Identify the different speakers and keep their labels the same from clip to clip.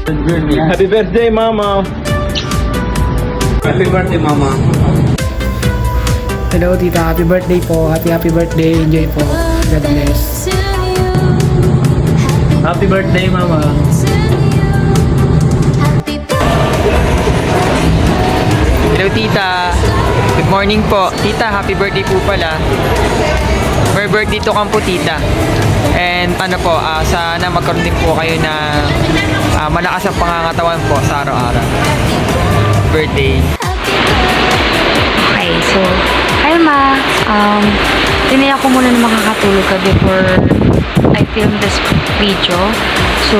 Speaker 1: Happy birthday, Mama!
Speaker 2: Happy birthday, Mama.
Speaker 3: Hello, tita. Happy birthday po. Happy birthday. Enjoy po. God bless.
Speaker 1: Happy birthday, Mama!
Speaker 4: Hello tita, good morning po. Tita, happy birthday po pala. May birthday to kang po tita. And ano po, sana magkaroon din po kayo na malakas ang pangangatawan po sa araw-araw. Birthday.
Speaker 5: Okay, so, hi ma. Tiniyak ko muna na makakatulog ka before I film this video. So,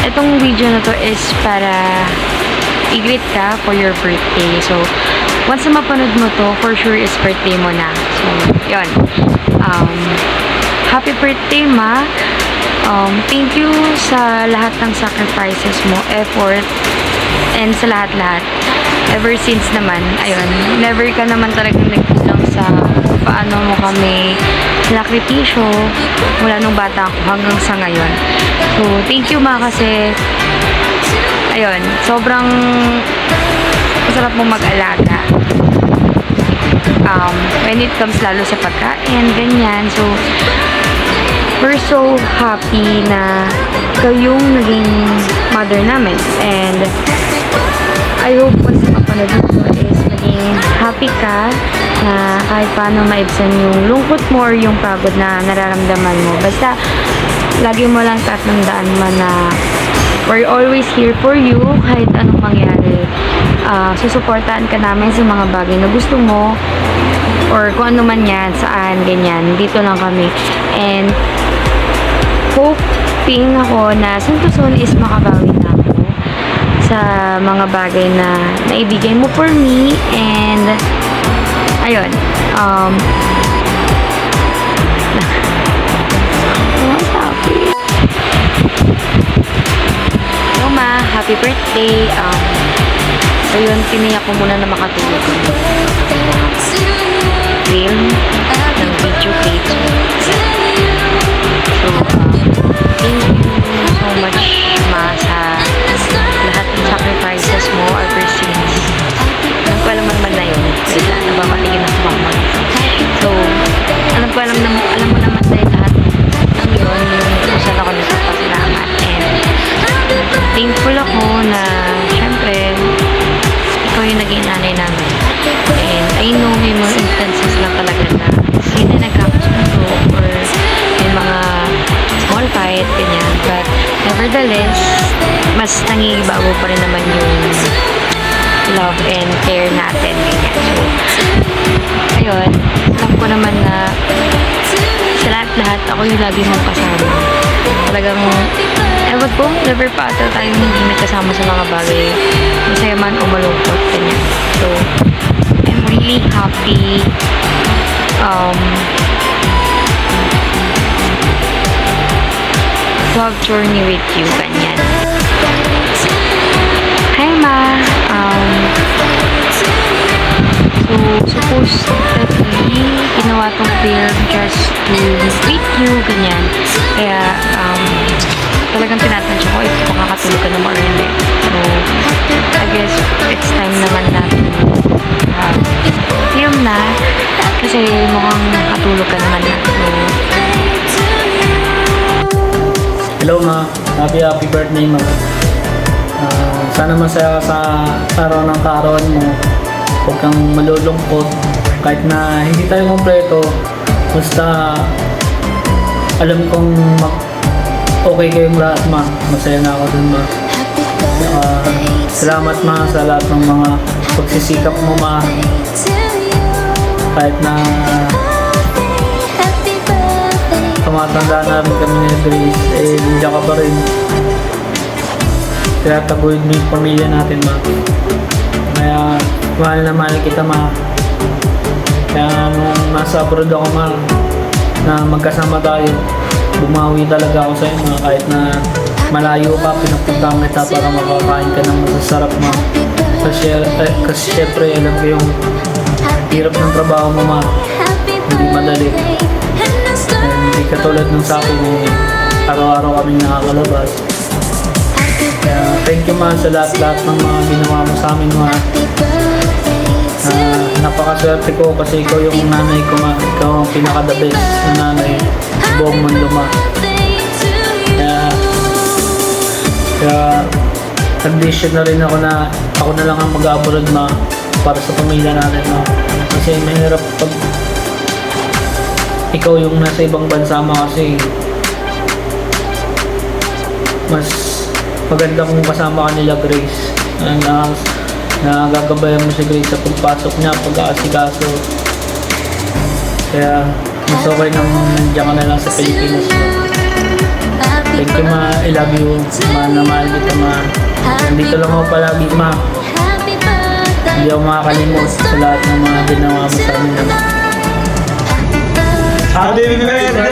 Speaker 5: itong video na to is para i-greet ka for your birthday. So, once na mapanood mo to, for sure is birthday mo na. So, yun. Happy birthday, ma. Thank you sa lahat ng sacrifices mo, effort, and sa lahat-lahat. Ever since naman, ayun, never ka naman talagang nagkulang sa paano mo kami sinakripisyo mula nung bata ako hanggang sa ngayon. So, thank you, ma, kasi ayun, sobrang masarap mo mag-alaga. When it comes lalo sa pagkain, ganyan. So, we're so happy na kayong naging mother namin. And I hope once mapanood mo is maging happy ka na kahit paano maibsan yung lungkot mo or yung pagod na nararamdaman mo. Basta, lagi mo lang tatandaan mo na we're always here for you kahit anong mangyari. Susuportahan ka namin sa mga bagay na gusto mo or kung ano man yan, saan, ganyan. Dito lang kami. And hoping ako na soon to soon is makabawi na ako sa mga bagay na naibigay mo for me. And ayun. Happy birthday. So yun, tiniyak ko muna na makatulog ko. Film ng video page. So, thank you so much, ma, sa lahat ng sacrifices mo ever since. Alam ko alam naman na yun. Bigla, nababaligin ako mama. So, alam mo naman na lahat ng yun, yung saan ako nagpapasalamat. And thankful ako na syempre ikaw yung naging nanay namin. And I know may mga instances lang talaga na hindi nagkakasundo or may mga small fight, ganyan. But nevertheless, mas nangigibago pa rin naman yung love and care natin, ganyan. So, ayun, alam ko naman na sa lahat-lahat ako yung lagi mong kasama. Talagang ewan po, never pa ata tayong hindi nagkasama sa mga bagay. Masaya man o malungkot, ganyan. So, I'm really happy to have journey with you, ganyan. Hi, ma. So, supposedly, ginawa tong film just to greet you, ganyan. Kaya, talagang tinatansya ko if makakatulog ka naman or hindi. So, I guess it's time naman natin film na kasi mukhang nakatulog ka naman na. So,
Speaker 3: Hello, ma. Happy birthday, ma. Sana masaya ka sa araw ng kaarawan mo. Huwag kang malulungkot. Kahit na hindi tayo kompleto, basta alam kong okay kayong lahat, ma. Masaya na ako dun, ma. Salamat, ma, sa lahat ng mga pagsisikap mo, ma. Kahit na tumatanda namin kami ni Grace, eh, nandiyan ka pa rin. Kaya taguin mo yung pamilya natin, ma. Kaya mahal na mahal kita, ma. Kaya nung nasa abroad ako, ma, na magkasama tayo, bumawi talaga ako sa'yo, ma. Kahit na malayo pa, pinapunta kita para makakain ka ng masasarap, ma. Kasi syempre, alam ko yung hirap ng trabaho mo, ma. Hindi madali. Hindi katulad nung sa akin, eh, araw-araw kaming nakakalabas. Kaya thank you ma sa lahat-lahat ng mga ginawa mo sa amin ma. Napakaswerte ko kasi ikaw yung nanay ko ma. Ikaw ang pinaka-the best na nanay sa buong mundo ma. Kaya nag-decision na rin ako na ako na lang ang mag-abroad ma para sa pamilya natin ma. Kasi mahirap pag ikaw yung nasa ibang bansa ma kasi mas maganda kung kasama ka nila Grace. Nagagabayan mo si Grace sa pagpasok niya, pag-aasikaso. Kaya mas okay nang nandiyan ka na lang sa Pilipinas ma. Thank you ma, I love you ma, na mahal kita ma. Nandito lang ako palagi ma. Hindi ako makakalimot sa lahat ng mga ginawa mo sa amin ma.
Speaker 1: Happy birthday!